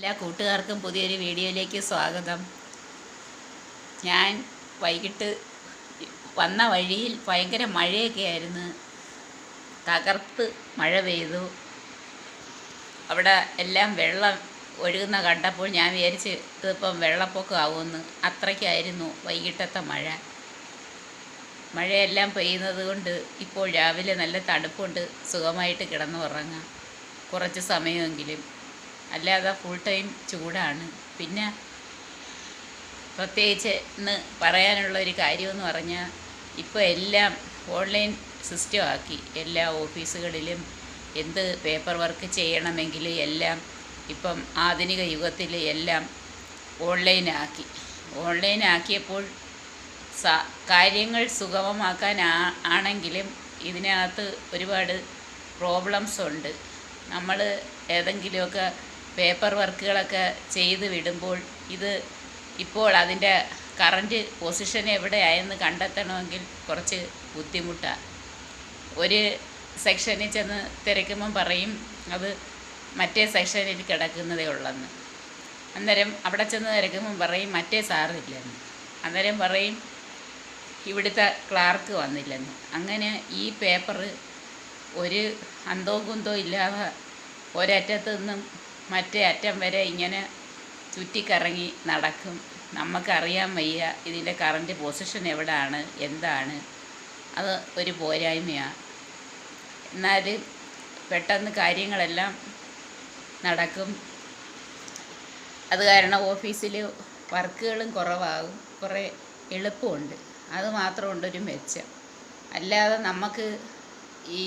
എല്ലാ കൂട്ടുകാർക്കും പുതിയൊരു വീഡിയോയിലേക്ക് സ്വാഗതം. ഞാൻ വൈകിട്ട് വന്ന വഴിയിൽ ഭയങ്കര മഴയൊക്കെ ആയിരുന്നു. തകർത്ത് മഴ പെയ്തു. അവിടെ എല്ലാം വെള്ളം ഒഴുകുന്ന കണ്ടപ്പോൾ ഞാൻ വിചാരിച്ച് ഇതിപ്പം വെള്ളപ്പൊക്കമാവുമെന്ന്. അത്രയ്ക്കായിരുന്നു വൈകിട്ടത്തെ മഴ. മഴയെല്ലാം പെയ്യുന്നത് കൊണ്ട് ഇപ്പോൾ രാവിലെ നല്ല തണുപ്പുണ്ട്. സുഖമായിട്ട് കിടന്നുറങ്ങാം കുറച്ച് സമയമെങ്കിലും. അല്ലാതെ ഫുൾ ടൈം ചൂടാണ്. പിന്നെ പ്രത്യേകിച്ച് ഇന്ന് പറയാനുള്ളൊരു കാര്യമെന്ന് പറഞ്ഞാൽ ഇപ്പോൾ എല്ലാം ഓൺലൈൻ സിസ്റ്റം ആക്കി. എല്ലാ ഓഫീസുകളിലും എന്ത് പേപ്പർ വർക്ക് ചെയ്യണമെങ്കിൽ എല്ലാം ഇപ്പം ആധുനിക യുഗത്തിൽ എല്ലാം ഓൺലൈനാക്കി. ഓൺലൈനാക്കിയപ്പോൾ കാര്യങ്ങൾ സുഗമമാക്കാൻ ആണെങ്കിലും ഇതിനകത്ത് ഒരുപാട് പ്രോബ്ലംസ് ഉണ്ട്. നമ്മൾ ഏതെങ്കിലുമൊക്കെ പേപ്പർ വർക്കുകളൊക്കെ ചെയ്ത് വിടുമ്പോൾ ഇപ്പോൾ അതിൻ്റെ കറൻറ്റ് പൊസിഷൻ എവിടെയായെന്ന് കണ്ടെത്തണമെങ്കിൽ കുറച്ച് ബുദ്ധിമുട്ടാണ്. ഒരു സെക്ഷനിൽ ചെന്ന് തിരക്കുമ്പം പറയും അത് മറ്റേ സെക്ഷനിൽ കിടക്കുന്നതേ ഉള്ളെന്ന്. അന്നേരം അവിടെ ചെന്ന് തിരക്കുമ്പം പറയും മറ്റേ സാറില്ലെന്ന്. അന്നേരം പറയും ഇവിടുത്തെ ക്ലാർക്ക് വന്നില്ലെന്ന്. അങ്ങനെ ഈ പേപ്പർ ഒരു അന്തോ കുന്തോ ഇല്ലാതെ ഒരറ്റത്തു നിന്നും മറ്റേ അറ്റം വരെ ഇങ്ങനെ ചുറ്റിക്കറങ്ങി നടക്കും. നമുക്കറിയാൻ വയ്യ ഇതിൻ്റെ കറൻറ്റ് പൊസിഷൻ എവിടെയാണ് എന്താണ്. അത് ഒരു പോരായ്മയാണ്. എന്നാൽ പെട്ടെന്ന് കാര്യങ്ങളെല്ലാം നടക്കും. അത് കാരണം ഓഫീസിൽ വർക്കുകളും കുറവാകും, കുറേ എളുപ്പമുണ്ട്. അത് മാത്രമുണ്ടൊരു മെച്ചം. അല്ലാതെ നമുക്ക് ഈ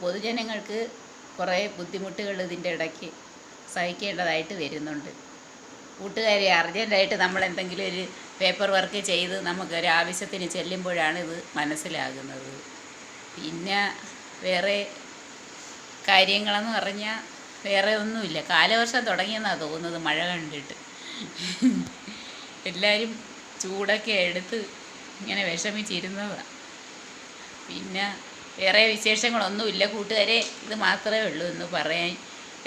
പൊതുജനങ്ങൾക്ക് കുറേ ബുദ്ധിമുട്ടുകൾ ഇതിൻ്റെ ഇടയ്ക്ക് സഹിക്കേണ്ടതായിട്ട് വരുന്നുണ്ട്. കൂട്ടുകാരെ, അർജൻറ്റായിട്ട് നമ്മൾ എന്തെങ്കിലും ഒരു പേപ്പർ വർക്ക് ചെയ്ത് നമുക്കൊരു ആവശ്യത്തിന് ചെല്ലുമ്പോഴാണ് ഇത് മനസ്സിലാകുന്നത്. പിന്നെ വേറെ കാര്യങ്ങളെന്ന് പറഞ്ഞാൽ വേറെ ഒന്നുമില്ല. കാലവർഷം തുടങ്ങിയെന്നാണ് തോന്നുന്നത് മഴ കണ്ടിട്ട്. എല്ലാവരും ചൂടൊക്കെ എടുത്ത് ഇങ്ങനെ വിഷമിച്ചിരുന്നതാണ്. പിന്നെ വേറെ വിശേഷങ്ങളൊന്നുമില്ല കൂട്ടുകാരെ. ഇത് മാത്രമേ ഉള്ളൂ എന്ന് പറയാൻ.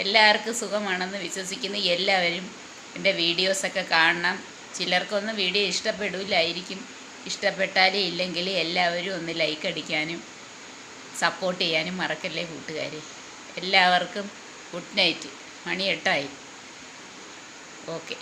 എല്ലാവർക്കും സുഖമാണെന്ന് വിശ്വസിക്കുന്നു. എല്ലാവരും എൻ്റെ വീഡിയോസൊക്കെ കാണണം. ചിലർക്കൊന്നും വീഡിയോ ഇഷ്ടപ്പെടില്ലായിരിക്കും. ഇഷ്ടപ്പെട്ടാലേ ഇല്ലെങ്കിൽ എല്ലാവരും ഒന്ന് ലൈക്ക് അടിക്കാനും സപ്പോർട്ട് ചെയ്യാനും മറക്കല്ലേ കൂട്ടുകാരെ. എല്ലാവർക്കും ഗുഡ് നൈറ്റ്. മണി 8 ആയി. ഓക്കെ.